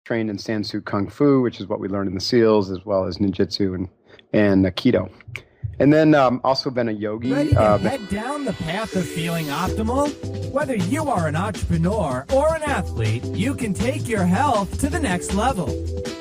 trained in Sansu Kung Fu, which is what we learned in the SEALs, as well as Ninjutsu and Aikido. And then also been a yogi. Ready to head down the path of feeling optimal? Whether you are an entrepreneur or an athlete, you can take your health to the next level.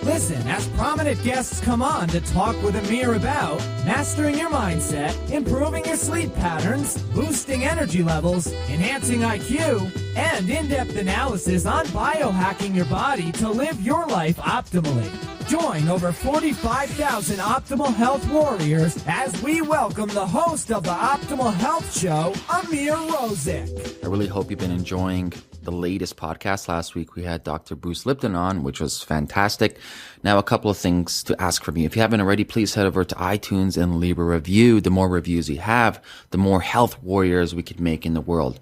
Listen as prominent guests come on to talk with Ameer about mastering your mindset, improving your sleep patterns, boosting energy levels, enhancing IQ, and in-depth analysis on biohacking your body to live your life optimally. Join over 45,000 Optimal Health warriors as we welcome the host of the Optimal Health Show, Ameer Rosic. I really hope you've been enjoying the latest podcast. Last week we had Dr. Bruce Lipton on, which was fantastic. Now, a couple of things to ask from you. If you haven't already, please head over to iTunes and leave a review. The more reviews we have, the more health warriors we could make in the world.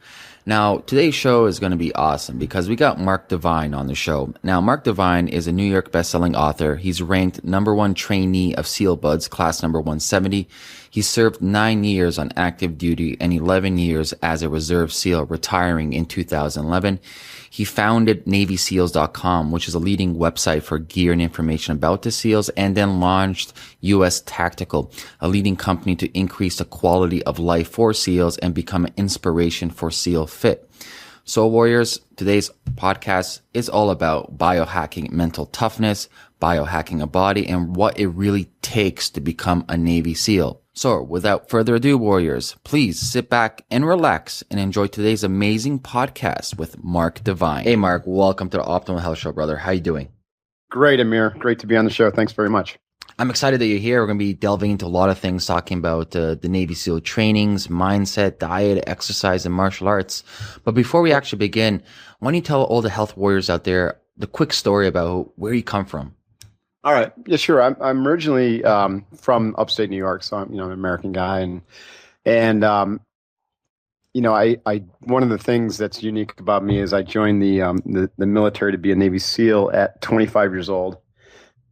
Now, today's show is going to be awesome because we got Mark Divine on the show. Now, Mark Divine is a New York bestselling author. He's ranked #1 trainee of SEAL Buds, class number 170. He served 9 years on active duty and 11 years as a reserve SEAL, retiring in 2011. He founded NavySeals.com, which is a leading website for gear and information about the SEALs, and then launched US Tactical, a leading company to increase the quality of life for SEALs and become an inspiration for SEAL Fit. So warriors, today's podcast is all about biohacking mental toughness, biohacking a body, and what it really takes to become a Navy SEAL. So without further ado, warriors, please sit back and relax and enjoy today's amazing podcast with Mark Divine. Hey, Mark, welcome to the Optimal Health Show, brother. How you doing? Great, Ameer. Great to be on the show. Thanks very much. I'm excited that you're here. We're going to be delving into a lot of things, talking about the Navy SEAL trainings, mindset, diet, exercise, and martial arts. But before we actually begin, why don't you tell all the health warriors out there the quick story about where you come from? All right. Yeah, sure. I'm originally from upstate New York, so I'm an American guy, and I one of the things that's unique about me is I joined the military to be a Navy SEAL at 25 years old,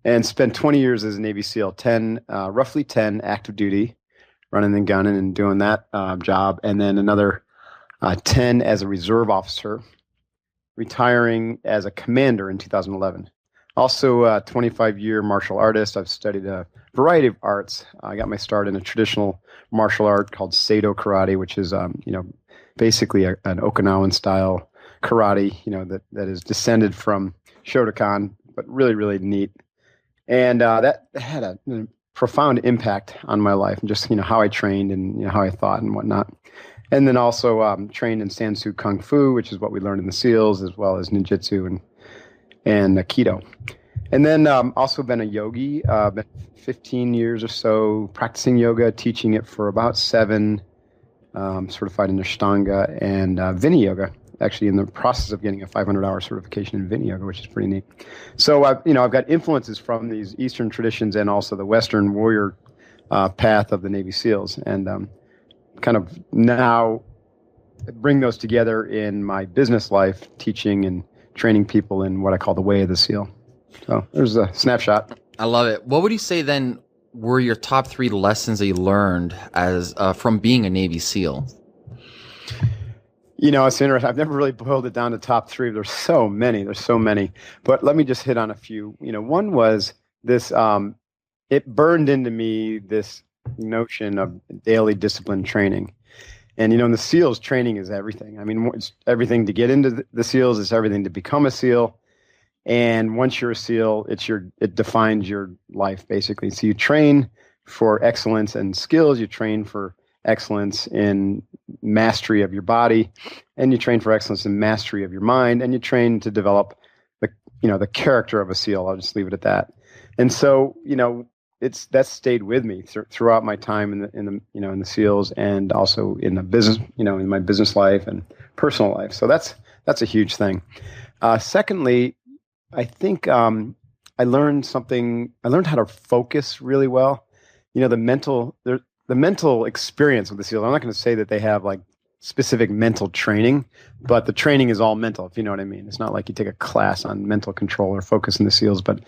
and spent 20 years as a Navy SEAL, roughly 10 active duty, running and gunning and doing that job, and then another 10 as a reserve officer, retiring as a commander in 2011. Also a 25-year martial artist. I've studied a variety of arts. I got my start in a traditional martial art called Seido Karate, which is basically an Okinawan style karate, that is descended from Shotokan, but really, really neat. And that had a profound impact on my life and just, how I trained and how I thought and whatnot. And then also trained in Sansu Kung Fu, which is what we learned in the SEALs, as well as Ninjutsu and Aikido. And then also been a yogi, been 15 years or so practicing yoga, teaching it for about 7, certified in Ashtanga and Vini Yoga, actually in the process of getting a 500-hour certification in Vini Yoga, which is pretty neat. So, I've got influences from these Eastern traditions and also the Western warrior path of the Navy SEALs, and kind of now bring those together in my business life, teaching and training people in what I call the way of the SEAL. So there's a snapshot. I love it. What would you say then were your top 3 lessons that you learned as from being a Navy SEAL? It's interesting. I've never really boiled it down to top 3. There's so many. But let me just hit on a few. One was this, it burned into me this notion of daily discipline training. And, in the SEALs, training is everything. I mean, it's everything to get into the SEALs. It's everything to become a SEAL. And once you're a SEAL, it defines your life, basically. So you train for excellence in skills. You train for excellence in mastery of your body. And you train for excellence in mastery of your mind. And you train to develop the character of a SEAL. I'll just leave it at that. And so, that's stayed with me throughout my time in the SEALs, and also in the business, in my business life and personal life. So that's a huge thing. Secondly, I think I learned how to focus really well. The mental experience with the SEALs. I'm not going to say that they have like specific mental training, but the training is all mental, if you know what I mean. It's not like you take a class on mental control or focus in the SEAls, but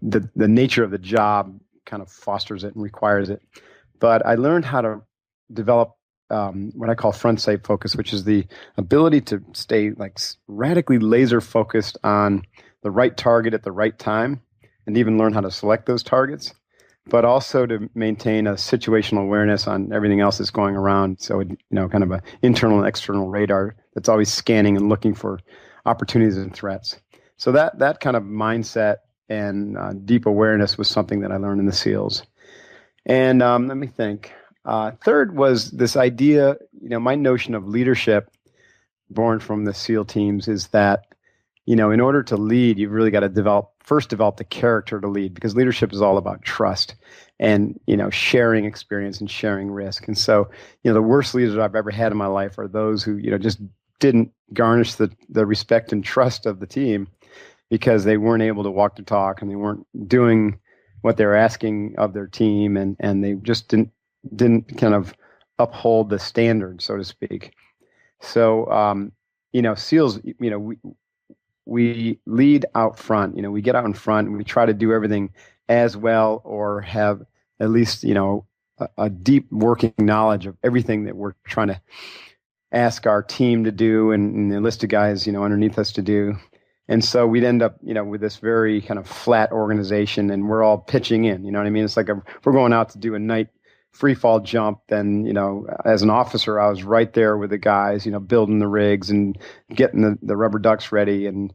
the nature of the job kind of fosters it and requires it. But I learned how to develop what I call front sight focus, which is the ability to stay like radically laser focused on the right target at the right time, and even learn how to select those targets, but also to maintain a situational awareness on everything else that's going around. So, kind of an internal and external radar that's always scanning and looking for opportunities and threats. So that kind of mindset and deep awareness was something that I learned in the SEALs. And let me think. Third was this idea, my notion of leadership born from the SEAL teams is that, in order to lead, you've really got to develop the character to lead, because leadership is all about trust and, sharing experience and sharing risk. And so, the worst leaders I've ever had in my life are those who, just didn't garnish the respect and trust of the team because they weren't able to walk the talk and they weren't doing what they were asking of their team, and they just didn't kind of uphold the standard, so to speak. So, SEALs, we lead out front. We get out in front and we try to do everything as well, or have at least, a deep working knowledge of everything that we're trying to ask our team to do and the list of guys, underneath us to do. And so we'd end up, with this very kind of flat organization, and we're all pitching in, you know what I mean? It's like if we're going out to do a night free fall jump, then, as an officer, I was right there with the guys, building the rigs and getting the rubber ducks ready and,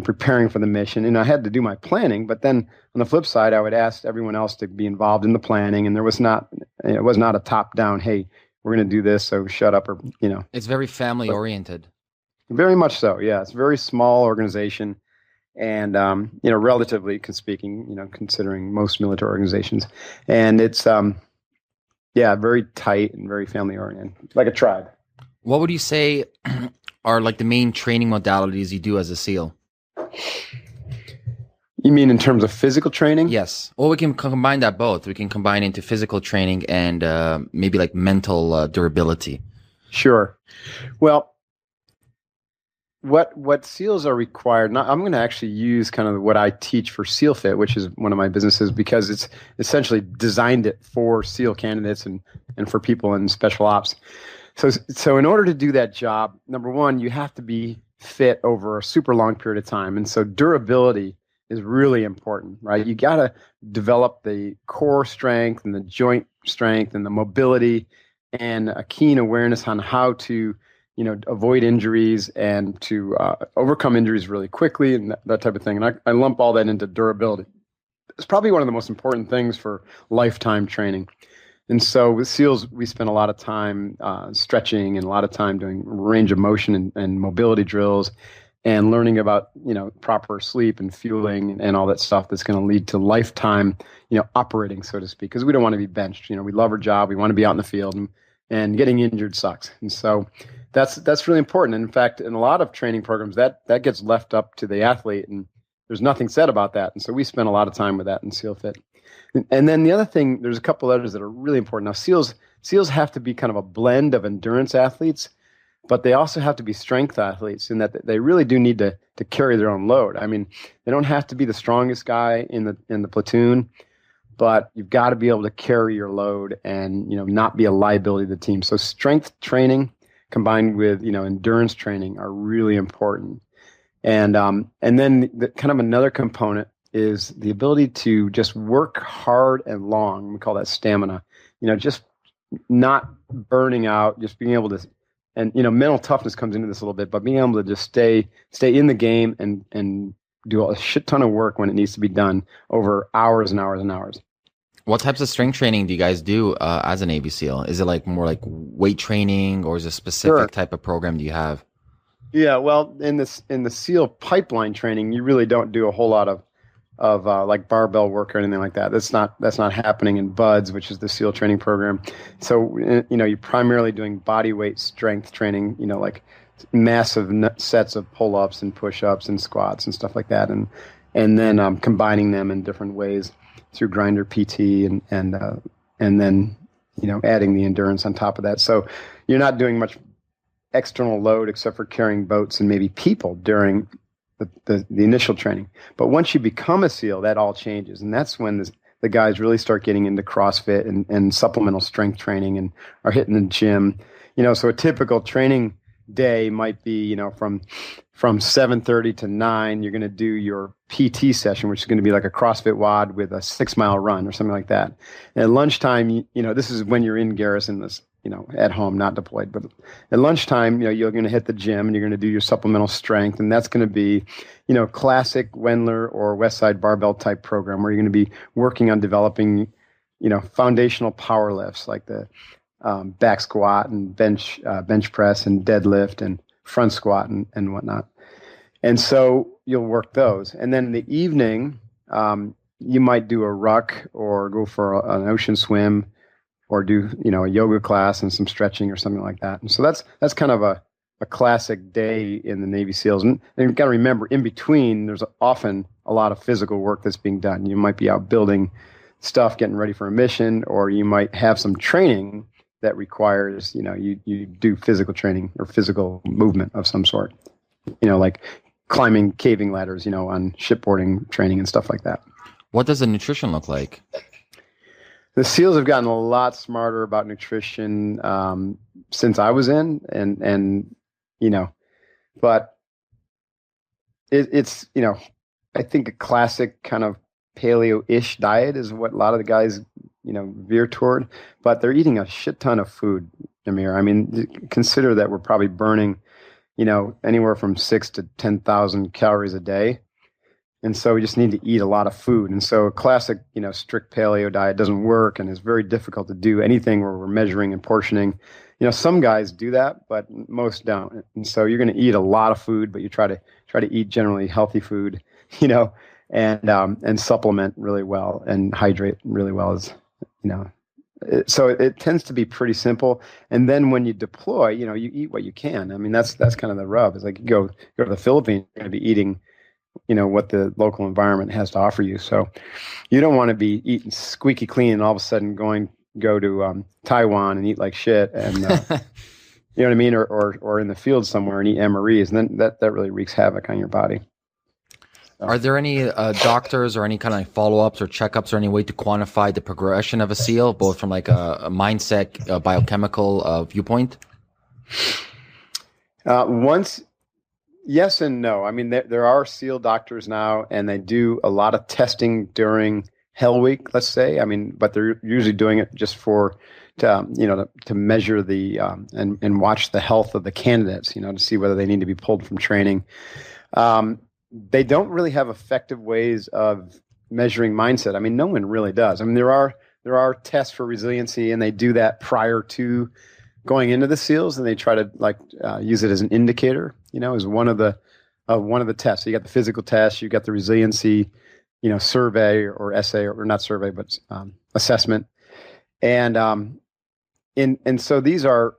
preparing for the mission. And I had to do my planning, but then on the flip side, I would ask everyone else to be involved in the planning. And it was not a top down, hey, we're going to do this, so shut up, or, It's very family oriented. Very much so. Yeah. It's a very small organization. And, relatively speaking, considering most military organizations, and it's, very tight and very family oriented, like a tribe. What would you say are like the main training modalities you do as a SEAL? You mean in terms of physical training? Yes. Well, we can combine that both. We can combine into physical training and maybe like mental durability. Sure. Well, what SEALs are required, I'm going to actually use kind of what I teach for SEAL Fit, which is one of my businesses, because it's essentially designed it for SEAL candidates and for people in special ops. So in order to do that job, number one, you have to be fit over a super long period of time. And so durability is really important, right? You got to develop the core strength and the joint strength and the mobility and a keen awareness on how to avoid injuries and to overcome injuries really quickly and that type of thing. And I lump all that into durability. It's probably one of the most important things for lifetime training. And so with SEALs, we spend a lot of time stretching and a lot of time doing range of motion and mobility drills and learning about, proper sleep and fueling and all that stuff that's going to lead to lifetime, operating, so to speak, because we don't want to be benched. We love our job. We want to be out in the field, and getting injured sucks. And so that's really important. And in fact, in a lot of training programs, that gets left up to the athlete, and there's nothing said about that. And so we spend a lot of time with that in SEAL Fit. And then the other thing, there's a couple others that are really important. Now, SEALs have to be kind of a blend of endurance athletes, but they also have to be strength athletes in that they really do need to carry their own load. I mean, they don't have to be the strongest guy in the platoon, but you've got to be able to carry your load and, not be a liability to the team. So strength training combined with, endurance training are really important. And then kind of another component is the ability to just work hard and long. We call that stamina, just not burning out, just being able to, and, mental toughness comes into this a little bit, but being able to just stay in the game and do a shit ton of work when it needs to be done over hours and hours and hours. What types of strength training do you guys do as a Navy SEAL? Is it like more like weight training, or is it a specific type of program do you have? Yeah, well, in the SEAL pipeline training, you really don't do a whole lot of like barbell work or anything like that. That's not happening in BUDS, which is the SEAL training program. So you're primarily doing body weight strength training. Like massive sets of pull-ups and push-ups and squats and stuff like that, and then combining them in different ways through grinder PT and then adding the endurance on top of that. So you're not doing much external load except for carrying boats and maybe people during the initial training. But once you become a SEAL, that all changes, and that's when the guys really start getting into CrossFit and supplemental strength training and are hitting the gym. So a typical training day might be, from 7:30 to 9, you're going to do your PT session, which is going to be like a CrossFit WOD with a 6-mile run or something like that. And at lunchtime, this is when you're in garrison, this, at home, not deployed. But at lunchtime, you're going to hit the gym and you're going to do your supplemental strength. And that's going to be, classic Wendler or Westside barbell type program where you're going to be working on developing, foundational power lifts like the back squat and bench press and deadlift and front squat and whatnot. And so you'll work those. And then in the evening, you might do a ruck or go for an ocean swim or do, a yoga class and some stretching or something like that. And so that's kind of a classic day in the Navy SEALs. And you've got to remember, in between, there's often a lot of physical work that's being done. You might be out building stuff, getting ready for a mission, or you might have some training that requires, you do physical training or physical movement of some sort, like climbing caving ladders, on shipboarding training and stuff like that. What does the nutrition look like? The SEALs have gotten a lot smarter about nutrition since I was in, and but it's I think a classic kind of paleo-ish diet is what a lot of the guys veer toward, but they're eating a shit ton of food, Ameer. I mean, consider that we're probably burning, anywhere from 6,000 to 10,000 calories a day. And so we just need to eat a lot of food. And so a classic, strict paleo diet doesn't work, and it's very difficult to do anything where we're measuring and portioning. Some guys do that, but most don't. And so you're going to eat a lot of food, but you try to eat generally healthy food, and supplement really well and hydrate really well so it tends to be pretty simple. And then when you deploy, you eat what you can. I mean, that's kind of the rub. It's like you go to the Philippines, you're going to be eating, what the local environment has to offer you. So you don't want to be eating squeaky clean and all of a sudden go to Taiwan and eat like shit. And you know what I mean? Or in the field somewhere and eat MREs. And then that really wreaks havoc on your body. Are there any doctors or any kind of follow-ups or checkups or any way to quantify the progression of a SEAL, both from like a mindset, a biochemical viewpoint? Yes and no. I mean, there are SEAL doctors now, and they do a lot of testing during Hell Week, let's say. I mean, but they're usually doing it just to measure the and watch the health of the candidates, to see whether they need to be pulled from training. They don't really have effective ways of measuring mindset. I mean, no one really does. I mean, there are tests for resiliency, and they do that prior to going into the SEALs, and they try to use it as an indicator, as one of the tests. So you got the physical test, you got the resiliency, survey or essay, or not survey, but assessment. And so these are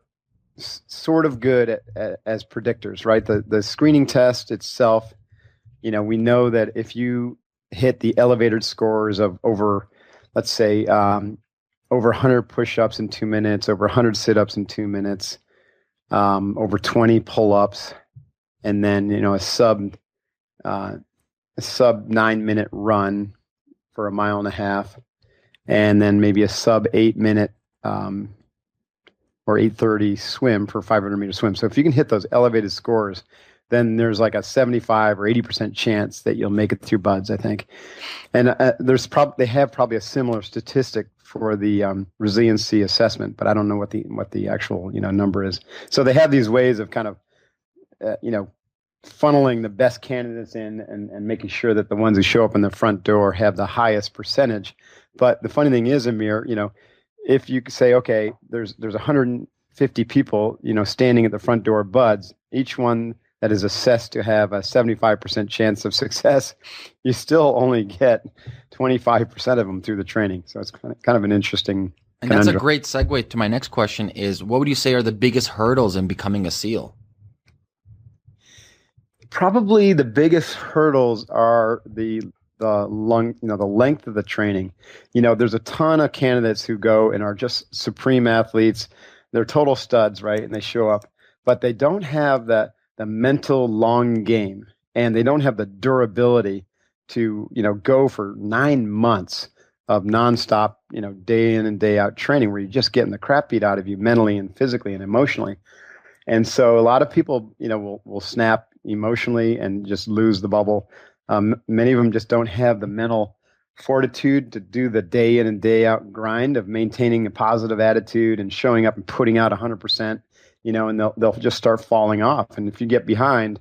sort of good as predictors, right? The screening test itself, we know that if you hit the elevated scores of over, let's say, over 100 push-ups in 2 minutes, over 100 sit-ups in 2 minutes, over 20 pull-ups, and then, a sub 9-minute run for a mile and a half, and then maybe a sub 8-minute or 8:30 swim for 500-meter swim. So if you can hit those elevated scores, then there's like a 75 or 80% chance that you'll make it through BUD/S, I think. And they have probably a similar statistic for the resiliency assessment, but I don't know what the actual number is. So they have these ways of kind of funneling the best candidates in and making sure that the ones who show up in the front door have the highest percentage. But the funny thing is, Ameer, if you say, okay, there's 150 people, standing at the front door of BUD/S, each one that is assessed to have a 75% chance of success, you still only get 25% of them through the training. So it's kind of an interesting And that's a great segue to my next question is, what would you say are the biggest hurdles in becoming a SEAL? Probably the biggest hurdles are the length of the training. There's a ton of candidates who go and are just supreme athletes. They're total studs, right? And they show up, but they don't have the mental long game, and they don't have the durability to, go for 9 months of nonstop, day in and day out training where you're just getting the crap beat out of you mentally and physically and emotionally. And so a lot of people, will snap emotionally and just lose the bubble. Many of them just don't have the mental fortitude to do the day in and day out grind of maintaining a positive attitude and showing up and putting out 100%, and they'll just start falling off. And if you get behind,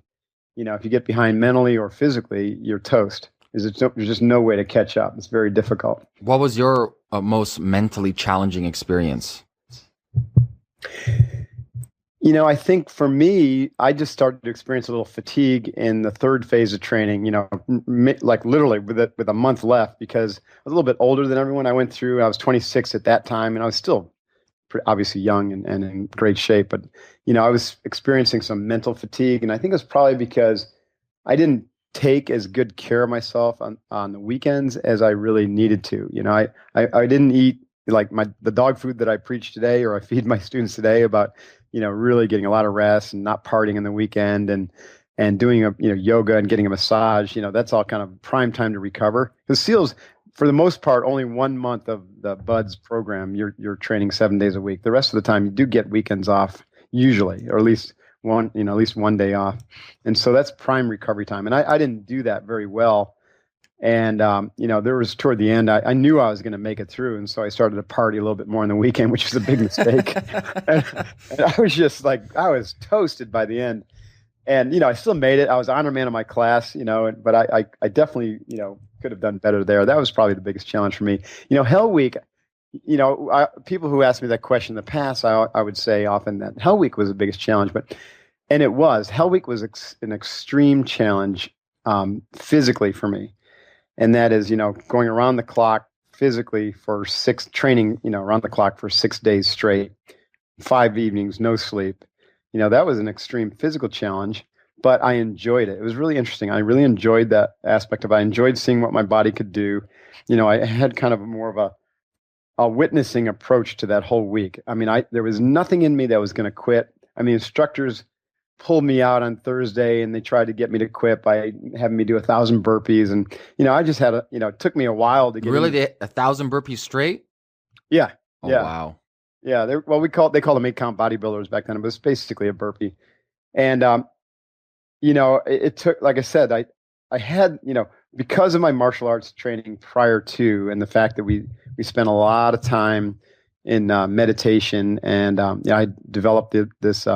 mentally or physically, you're toast. There's just no way to catch up. It's very difficult. What was your most mentally challenging experience? I think for me, I just started to experience a little fatigue in the third phase of training, like literally with a month left, because I was a little bit older than everyone I went through. I was 26 at that time, and I was still obviously young and in great shape. But, I was experiencing some mental fatigue, and I think it was probably because I didn't take as good care of myself on the weekends as I really needed to. I didn't eat like the dog food that I preach today, or I feed my students today about, really getting a lot of rest and not partying in the weekend and doing yoga and getting a massage. That's all kind of prime time to recover. Because SEALs, for the most part, only 1 month of the BUDS program, you're training 7 days a week. The rest of the time, you do get weekends off usually, or at least one day off. And so that's prime recovery time. And I didn't do that very well. And, there was toward the end, I knew I was going to make it through. And so I started to party a little bit more on the weekend, which was a big mistake. and I was just I was toasted by the end. And, I still made it. I was honor man of my class, but I definitely, could have done better there. That was probably the biggest challenge for me. Hell Week, people who asked me that question in the past, I would say often that Hell Week was the biggest challenge, and it was. Hell Week was an extreme challenge physically for me. And that is, going around the clock physically for around the clock for 6 days straight, 5 evenings, no sleep. That was an extreme physical challenge, but I enjoyed it. It was really interesting. I really enjoyed that aspect of it. I enjoyed seeing what my body could do. I had kind of more of a witnessing approach to that whole week. I mean, there was nothing in me that was going to quit. I mean, instructors pulled me out on Thursday and they tried to get me to quit by having me do 1,000 burpees. And, I just had it took me a while to get Really? 1,000 burpees straight? Yeah. Oh, yeah. Wow. Yeah. They called them 8-count bodybuilders back then. It was basically a burpee. And, it took, like I said, I had, because of my martial arts training prior to, and the fact that we spent a lot of time in meditation, and I developed this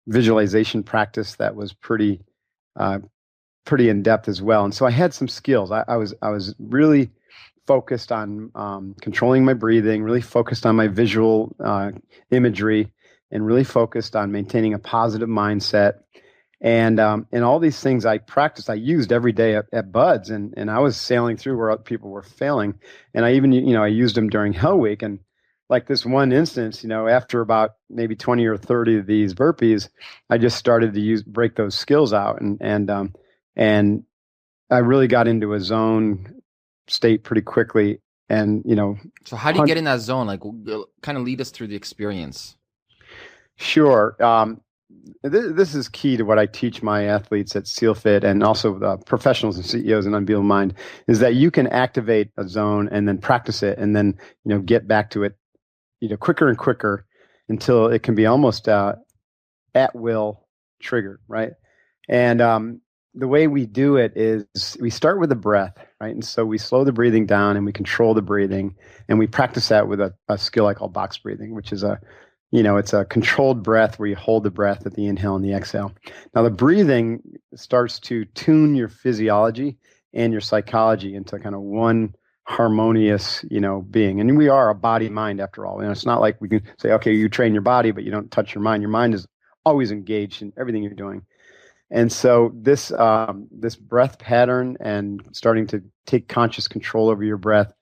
visualization practice that was pretty in depth as well. And so I had some skills. I was really focused on controlling my breathing, really focused on my visual imagery, and really focused on maintaining a positive mindset. And all these things I practiced, I used every day at BUDS, and I was sailing through where other people were failing. And I even, I used them during Hell Week. And like this one instance, after about maybe 20 or 30 of these burpees, I just started to break those skills out. And I really got into a zone state pretty quickly. And, So how do you get in that zone? Like, kind of lead us through the experience. Sure. This is key to what I teach my athletes at SEALFIT, and also professionals and CEOs in Unbeatable Mind, is that you can activate a zone and then practice it, and then, get back to it, quicker and quicker until it can be almost at will triggered, right? And the way we do it is we start with the breath, right? And so we slow the breathing down and we control the breathing, and we practice that with a skill I call box breathing, which is it's a controlled breath where you hold the breath at the inhale and the exhale. Now the breathing starts to tune your physiology and your psychology into kind of one harmonious, being. And we are a body mind after all. It's not like we can say, okay, you train your body, but you don't touch your mind. Your mind is always engaged in everything you're doing. And so this breath pattern and starting to take conscious control over your breath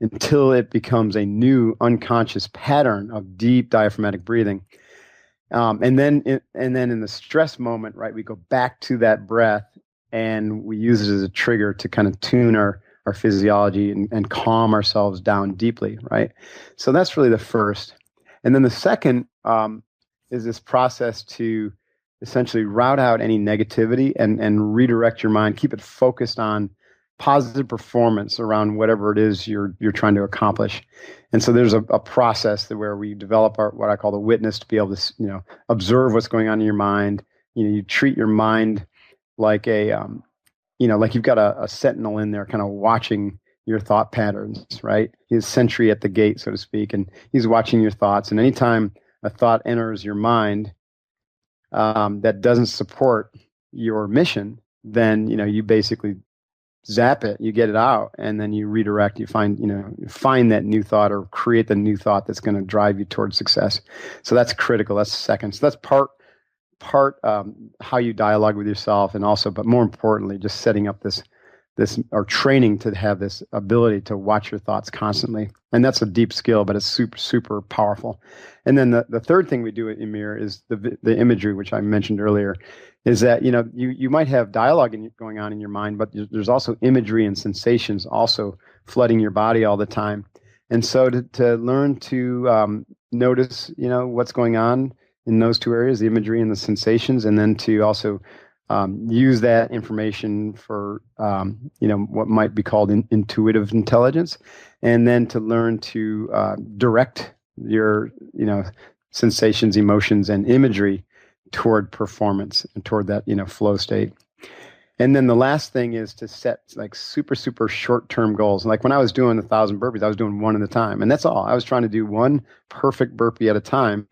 until it becomes a new unconscious pattern of deep diaphragmatic breathing. And then in the stress moment, right, we go back to that breath and we use it as a trigger to kind of tune our physiology and calm ourselves down deeply, right? So that's really the first. And then the second is this process to essentially route out any negativity and redirect your mind, keep it focused on positive performance around whatever it is you're trying to accomplish. And so there's a process where we develop what I call the witness, to be able to, observe what's going on in your mind. You treat your mind like like you've got a sentinel in there kind of watching your thought patterns, right? He's sentry at the gate, so to speak, and he's watching your thoughts. And anytime a thought enters your mind that doesn't support your mission, then, you basically zap it, you get it out, and then you redirect, you find that new thought, or create the new thought that's going to drive you towards success. So that's critical. That's second. So that's part how you dialogue with yourself, and also, but more importantly, just setting up this or training to have this ability to watch your thoughts constantly. And that's a deep skill, but it's super, super powerful. And then the third thing we do at Ameer is the imagery, which I mentioned earlier, is that, you might have dialogue going on in your mind, but there's also imagery and sensations also flooding your body all the time. And so to learn to notice, what's going on in those two areas, the imagery and the sensations, and then to also use that information for, what might be called intuitive intelligence, and then to learn to direct your, sensations, emotions, and imagery toward performance and toward that, flow state. And then the last thing is to set like super, super short-term goals. Like when I was doing 1,000 burpees, I was doing one at a time, and that's all. I was trying to do one perfect burpee at a time.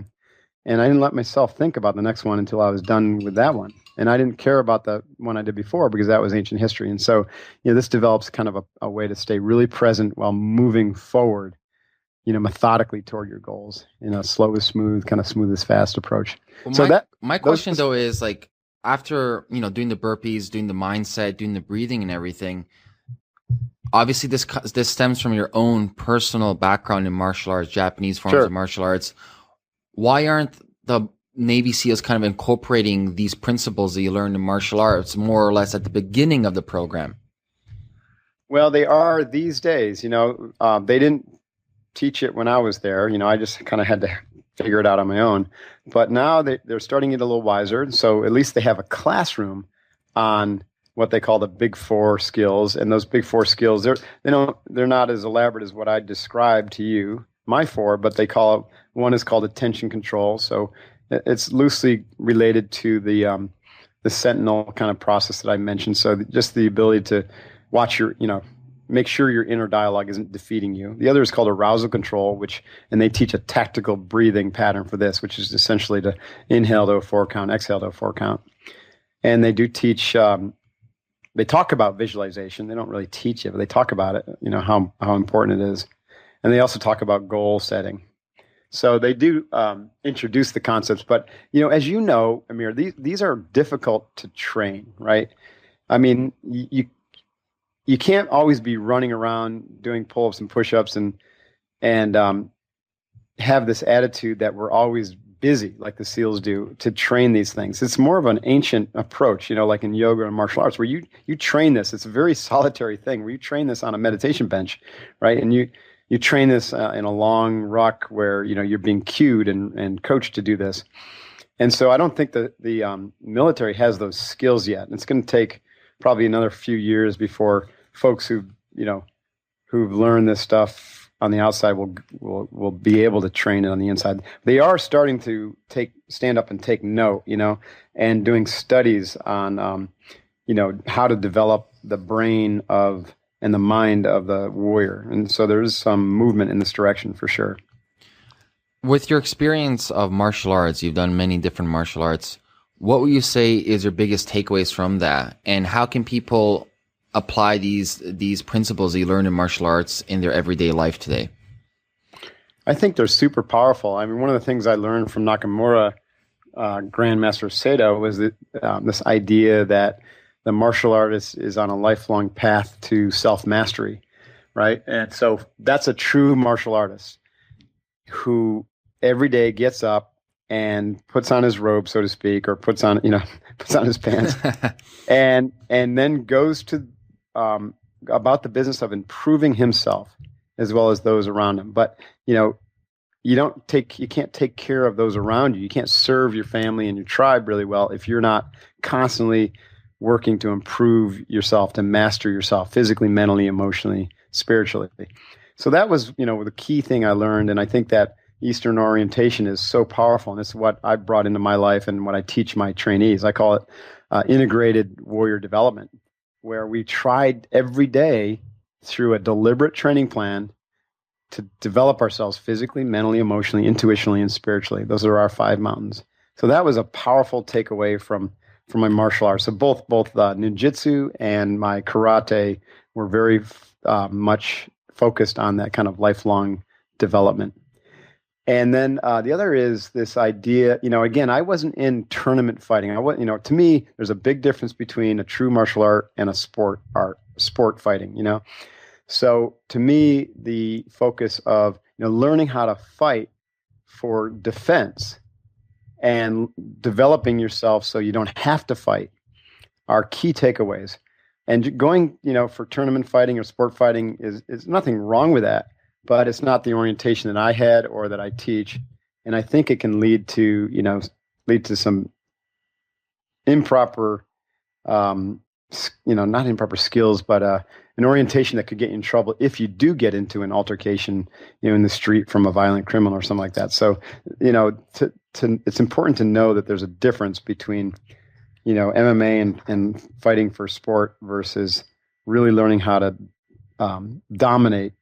And I didn't let myself think about the next one until I was done with that one. And I didn't care about the one I did before, because that was ancient history. And so, this develops kind of a way to stay really present while moving forward, methodically toward your goals in a slow is smooth, kind of smooth is fast approach. Well, so my question though is, like, after, doing the burpees, doing the mindset, doing the breathing and everything, obviously this stems from your own personal background in martial arts, Japanese forms of martial arts. Why aren't the Navy SEALs kind of incorporating these principles that you learned in martial arts more or less at the beginning of the program? Well, they are these days. They didn't teach it when I was there. I just kind of had to figure it out on my own. But now they're starting to get a little wiser. So at least they have a classroom on what they call the big four skills. And those big four skills, they're not as elaborate as what I described to you, my four, but they call it, one is called attention control. So it's loosely related to the sentinel kind of process that I mentioned. So just the ability to watch your, make sure your inner dialogue isn't defeating you. The other is called arousal control, and they teach a tactical breathing pattern for this, which is essentially to inhale to a 4 count, exhale to a 4 count. And they do teach, they talk about visualization. They don't really teach it, but they talk about it, how important it is. And they also talk about goal setting. So they do introduce the concepts, but as you know, Ameer, these are difficult to train, right? I mean, you can't always be running around doing pull-ups and push-ups and have this attitude that we're always busy, like the SEALs do, to train these things. It's more of an ancient approach, like in yoga and martial arts, where you train this. It's a very solitary thing where you train this on a meditation bench, right? And you train this in a long ruck where, you're being cued and coached to do this. And so I don't think that the military has those skills yet. It's going to take probably another few years before folks who've learned this stuff on the outside will be able to train it on the inside. They are starting to stand up and take note, and doing studies on, how to develop the brain and the mind of the warrior. And so there's some movement in this direction for sure. With your experience of martial arts, you've done many different martial arts. What would you say is your biggest takeaways from that? And how can people apply these principles that you learned in martial arts in their everyday life today? I think they're super powerful. I mean, one of the things I learned from Nakamura, Grandmaster Sato, was that this idea that the martial artist is on a lifelong path to self-mastery, right? And so that's a true martial artist who every day gets up and puts on his robe, so to speak, or puts on his pants, and then goes to about the business of improving himself as well as those around him. But you can't take care of those around you. You can't serve your family and your tribe really well if you're not constantly working to improve yourself, to master yourself physically, mentally, emotionally, spiritually. So that was, the key thing I learned. And I think that Eastern orientation is so powerful. And it's what I brought into my life and what I teach my trainees. I call it integrated warrior development, where we tried every day through a deliberate training plan to develop ourselves physically, mentally, emotionally, intuitionally, and spiritually. Those are our 5 mountains. So that was a powerful takeaway from my martial arts. So both ninjutsu and my karate were very much focused on that kind of lifelong development. And then the other is this idea, again, I wasn't in tournament fighting. To me, there's a big difference between a true martial art and a sport fighting, So to me, the focus of, learning how to fight for defense and developing yourself so you don't have to fight are key takeaways. And going, for tournament fighting or sport fighting is nothing wrong with that, but it's not the orientation that I had or that I teach. And I think it can lead to some improper, not improper skills, but an orientation that could get you in trouble if you do get into an altercation, in the street from a violent criminal or something like that. So, it's important to know that there's a difference between, MMA and fighting for sport versus really learning how to dominate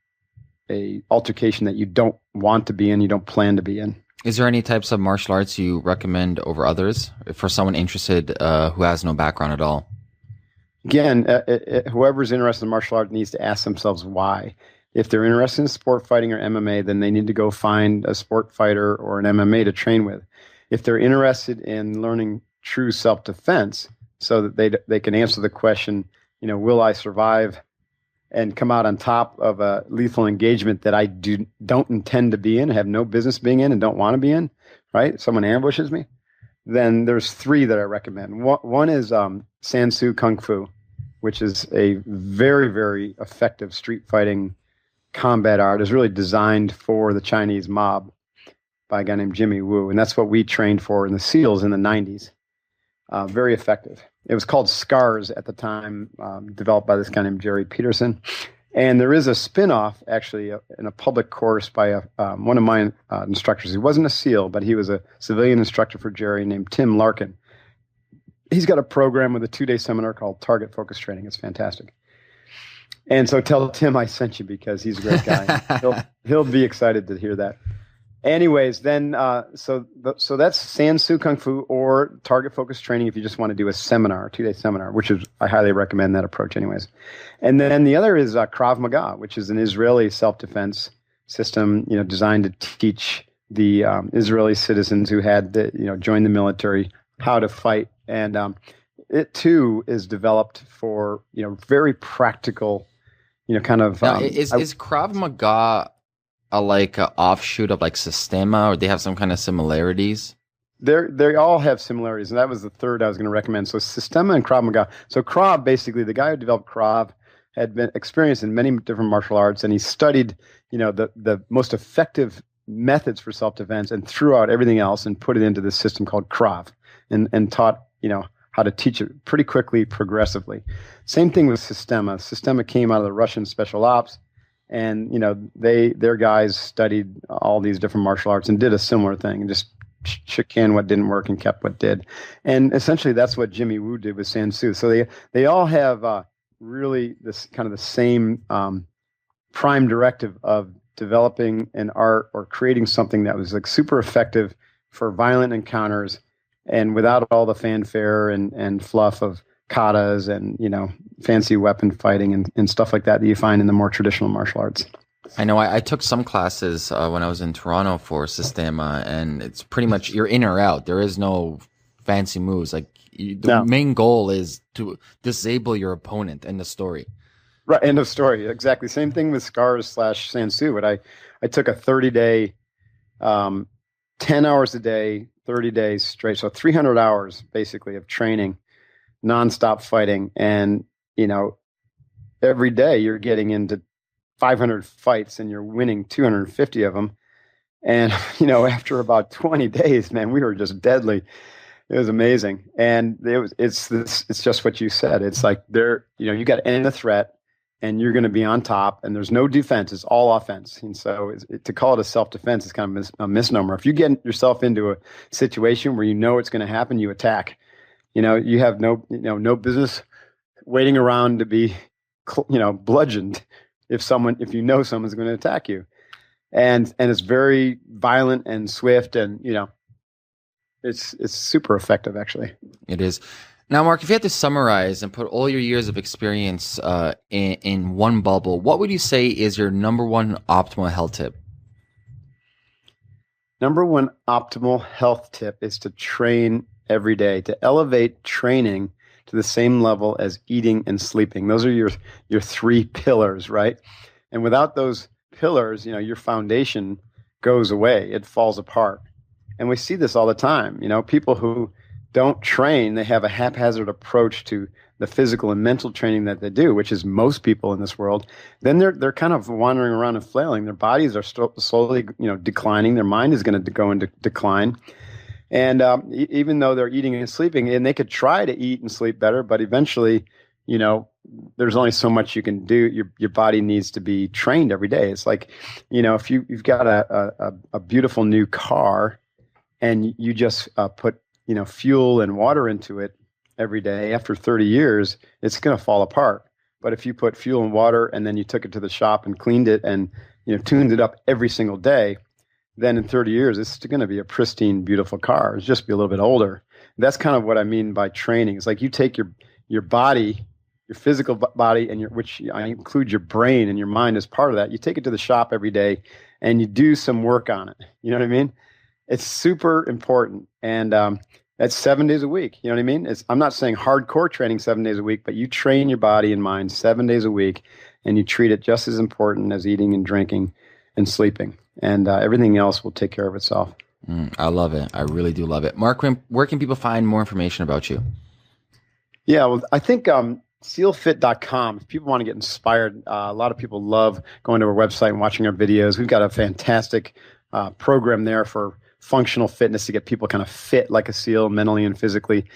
a altercation that you don't want to be in, you don't plan to be in. Is there any types of martial arts you recommend over others for someone interested who has no background at all? Again, whoever's interested in martial art needs to ask themselves why. If they're interested in sport fighting or MMA, then they need to go find a sport fighter or an MMA to train with. If they're interested in learning true self-defense so that they can answer the question, will I survive and come out on top of a lethal engagement that I don't intend to be in, have no business being in, and don't want to be in, right? Someone ambushes me. Then there's 3 that I recommend. One is Sansu Kung Fu, which is a very, very effective street fighting combat art. It's really designed for the Chinese mob by a guy named Jimmy Woo, and that's what we trained for in the SEALs in the 90s. Very effective. It was called SCARS at the time, developed by this guy named Jerry Peterson. And there is a spin-off, actually, in a public course by one of my instructors. He wasn't a SEAL, but he was a civilian instructor for Jerry named Tim Larkin. He's got a program with a 2-day seminar called Target Focus Training. It's fantastic. And so tell Tim I sent you because he's a great guy. He'll be excited to hear that. Anyways, then so that's Sansu Kung Fu or Target Focus Training if you just want to do a seminar, 2-day seminar, which is I highly recommend that approach anyways. And then the other is Krav Maga, which is an Israeli self-defense system, designed to teach the Israeli citizens who had joined the military how to fight. And it too is developed for very practical, kind of. Now, is Krav Maga a offshoot of Sistema, or they have some kind of similarities? They all have similarities, and that was the third I was going to recommend. So Sistema and Krav Maga. So Krav, basically, the guy who developed Krav had been experienced in many different martial arts, and he studied, the most effective methods for self-defense and threw out everything else and put it into this system called Krav, and taught, how to teach it pretty quickly, progressively. Same thing with Sistema. Sistema came out of the Russian special ops. And, their guys studied all these different martial arts and did a similar thing and just shook in what didn't work and kept what did. And essentially that's what Jimmy Woo did with Sansu. So they all have really this kind of the same prime directive of developing an art or creating something that was super effective for violent encounters and without all the fanfare and fluff of katas and fancy weapon fighting and stuff like that you find in the more traditional martial arts. I know I took some classes when I was in Toronto for Sistema, and it's pretty much you're in or out. There is no fancy moves. The main goal is to disable your opponent. End of story. Right. End of story. Exactly. Same thing with Scars / Sansu. But I took a 30-day, 10 hours a day, 30 days straight. So 300 hours basically of training, nonstop fighting. And, every day you're getting into 500 fights and you're winning 250 of them. And, after about 20 days, man, we were just deadly. It was amazing. And it's just what you said. It's like you got to end the threat and you're going to be on top and there's no defense. It's all offense. And so to call it a self-defense is kind of a misnomer. If you get yourself into a situation where you know it's going to happen, you attack. You have no business waiting around to be, bludgeoned if you know someone's going to attack you. And it's very violent and swift and, it's super effective, actually. It is. Now, Mark, if you had to summarize and put all your years of experience in one bubble, what would you say is your number one optimal health tip? Number one optimal health tip is to train every day, to elevate training to the same level as eating and sleeping. Those are your three pillars, right? And without those pillars, your foundation goes away. It falls apart. And we see this all the time. People who don't train, they have a haphazard approach to the physical and mental training that they do, which is most people in this world. Then they're kind of wandering around and flailing. Their bodies are slowly, declining. Their mind is going to go into decline. And even though they're eating and sleeping, and they could try to eat and sleep better, but eventually, there's only so much you can do. Your body needs to be trained every day. It's like, if you've got a beautiful new car, and you just put fuel and water into it every day, after 30 years, it's going to fall apart. But if you put fuel and water and then you took it to the shop and cleaned it and tuned it up every single day, then in 30 years, it's going to be a pristine, beautiful car. It's just be a little bit older. That's kind of what I mean by training. It's like you take your body, your physical body, and which I include your brain and your mind as part of that. You take it to the shop every day and you do some work on it. You know what I mean? It's super important. And that's 7 days a week. You know what I mean? I'm not saying hardcore training 7 days a week, but you train your body and mind 7 days a week, and you treat it just as important as eating and drinking and sleeping. And everything else will take care of itself. I love it. I really do love it. Mark, where can people find more information about you? Yeah, well, I think sealfit.com. If people want to get inspired, a lot of people love going to our website and watching our videos. We've got a fantastic program there for functional fitness to get people kind of fit like a SEAL mentally and physically.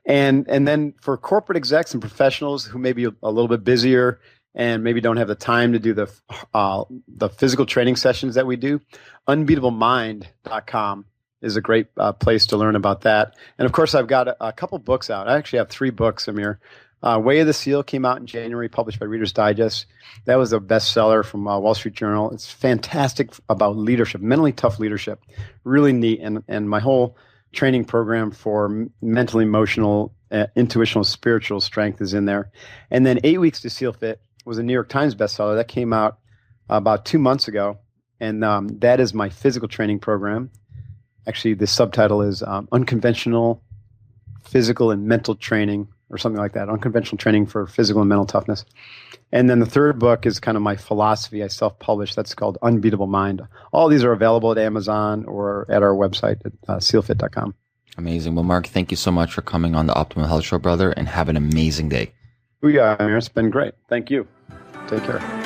And then for corporate execs and professionals who may be a little bit busier and maybe don't have the time to do the physical training sessions that we do, unbeatablemind.com is a great place to learn about that. And of course, I've got a couple books out. I actually have 3 books, Ameer. Way of the SEAL came out in January, published by Reader's Digest. That was a bestseller from Wall Street Journal. It's fantastic about leadership, mentally tough leadership. Really neat. And my whole training program for mental, emotional, intuitional, spiritual strength is in there. And then 8 Weeks to SEAL Fit was a New York Times bestseller. That came out about 2 months ago. And that is my physical training program. Actually, the subtitle is Unconventional Physical and Mental Training, or something like that, unconventional training for physical and mental toughness. And then the third book is kind of my philosophy. I self-published. That's called Unbeatable Mind. All these are available at Amazon or at our website at sealfit.com. Amazing. Well, Mark, thank you so much for coming on the Optimal Health Show, brother, and have an amazing day. Yeah, Ameer, it's been great. Thank you. Take care.